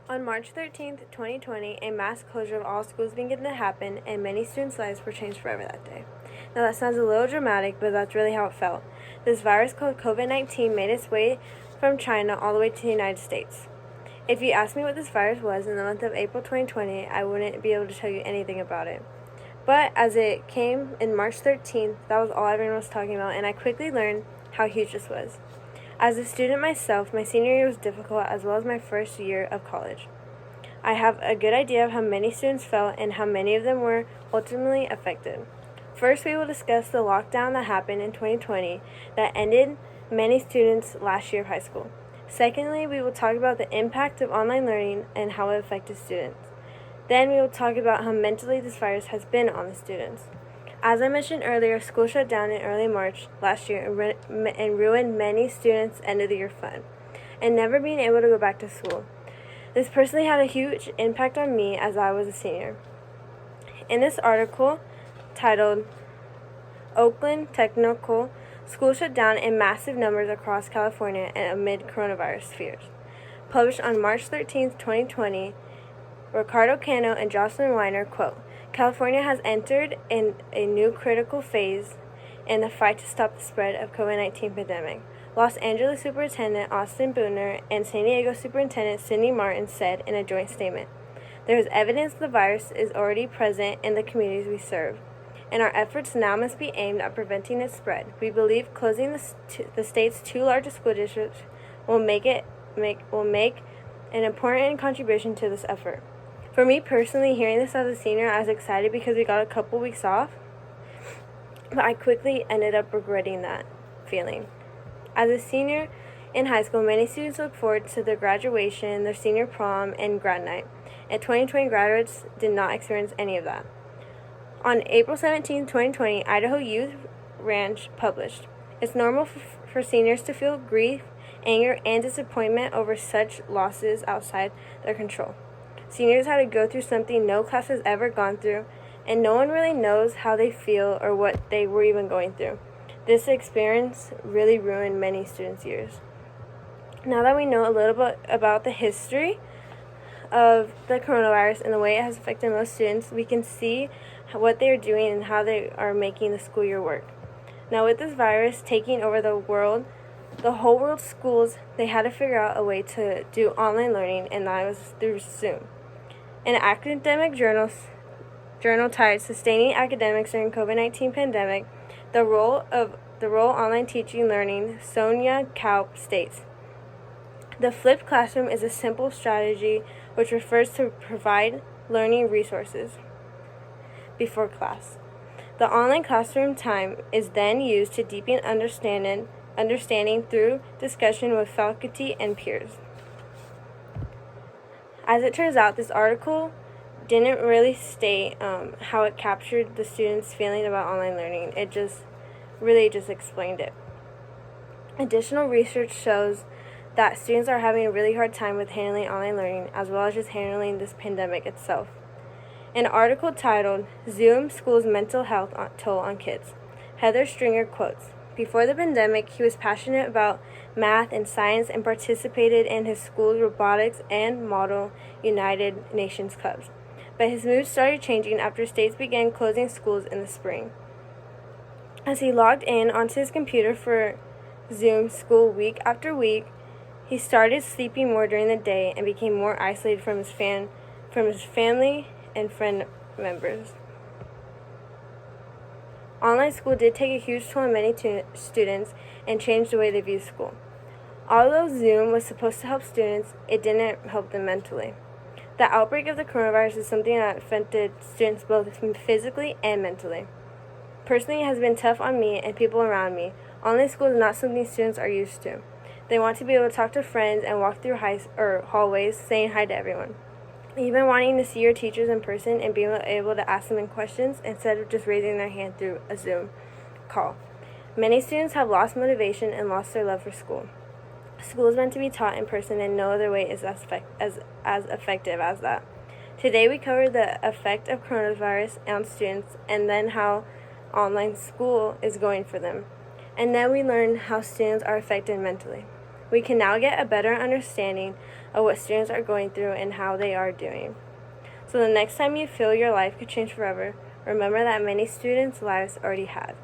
On March 13th, 2020, a mass closure of all schools began to happen, and many students' lives were changed forever that day. Now, that sounds a little dramatic, but that's really how it felt. This virus called COVID-19 made its way from China all the way to the United States. If you asked me what this virus was in the month of April 2020, I wouldn't be able to tell you anything about it. But as it came in March 13th, that was all everyone was talking about, and I quickly learned how huge this was. As a student myself, my senior year was difficult as well as my first year of college. I have a good idea of how many students felt and how many of them were ultimately affected. First, we will discuss the lockdown that happened in 2020 that ended many students' last year of high school. Secondly, we will talk about the impact of online learning and how it affected students. Then we will talk about how mentally this virus has been on the students. As I mentioned earlier, school shut down in early March last year and ruined many students' end of the year fun and never being able to go back to school. This personally had a huge impact on me as I was a senior. In this article titled Oakland Technical School Shut Down in Massive Numbers Across California and Amid Coronavirus Fears, published on March 13, 2020, Ricardo Cano and Jocelyn Weiner quote, California has entered in a new critical phase in the fight to stop the spread of COVID-19 pandemic. Los Angeles Superintendent Austin Butner and San Diego Superintendent Sidney Martin said in a joint statement, there is evidence the virus is already present in the communities we serve, and our efforts now must be aimed at preventing its spread. We believe closing the state's two largest school districts will make an important contribution to this effort. For me personally, hearing this as a senior, I was excited because we got a couple weeks off, but I quickly ended up regretting that feeling. As a senior in high school, many students look forward to their graduation, their senior prom, and grad night. And 2020 graduates did not experience any of that. On April 17, 2020, Idaho Youth Ranch published, it's normal for seniors to feel grief, anger, and disappointment over such losses outside their control. Seniors had to go through something no class has ever gone through, and no one really knows how they feel or what they were even going through. This experience really ruined many students' years. Now that we know a little bit about the history of the coronavirus and the way it has affected most students, we can see what they are doing and how they are making the school year work. Now, with this virus taking over the whole world's schools, they had to figure out a way to do online learning, and that was through Zoom. An academic journal titled Sustaining Academics During COVID-19 Pandemic, the role online teaching learning, Sonia Kaup states, the flipped classroom is a simple strategy which refers to provide learning resources before class. The online classroom time is then used to deepen understanding through discussion with faculty and peers. As it turns out, this article didn't really state how it captured the students' feeling about online learning. It just explained it. Additional research shows that students are having a really hard time with handling online learning as well as just handling this pandemic itself. An article titled Zoom School's Mental Health Toll on Kids, Heather Stringer quotes, before the pandemic, he was passionate about math and science and participated in his school's robotics and model United Nations clubs. But his mood started changing after states began closing schools in the spring. As he logged in onto his computer for Zoom school week after week, he started sleeping more during the day and became more isolated from his family and friend members. Online school did take a huge toll on many students and changed the way they view school. Although Zoom was supposed to help students, it didn't help them mentally. The outbreak of the coronavirus is something that affected students both physically and mentally. Personally, it has been tough on me and people around me. Online school is not something students are used to. They want to be able to talk to friends and walk through hallways saying hi to everyone. Even wanting to see your teachers in person and being able to ask them questions instead of just raising their hand through a Zoom call. Many students have lost motivation and lost their love for school. School is meant to be taught in person, and no other way is as effective as that. Today we cover the effect of coronavirus on students and then how online school is going for them. And then we learn how students are affected mentally. We can now get a better understanding of what students are going through and how they are doing. So the next time you feel your life could change forever, remember that many students' lives already have.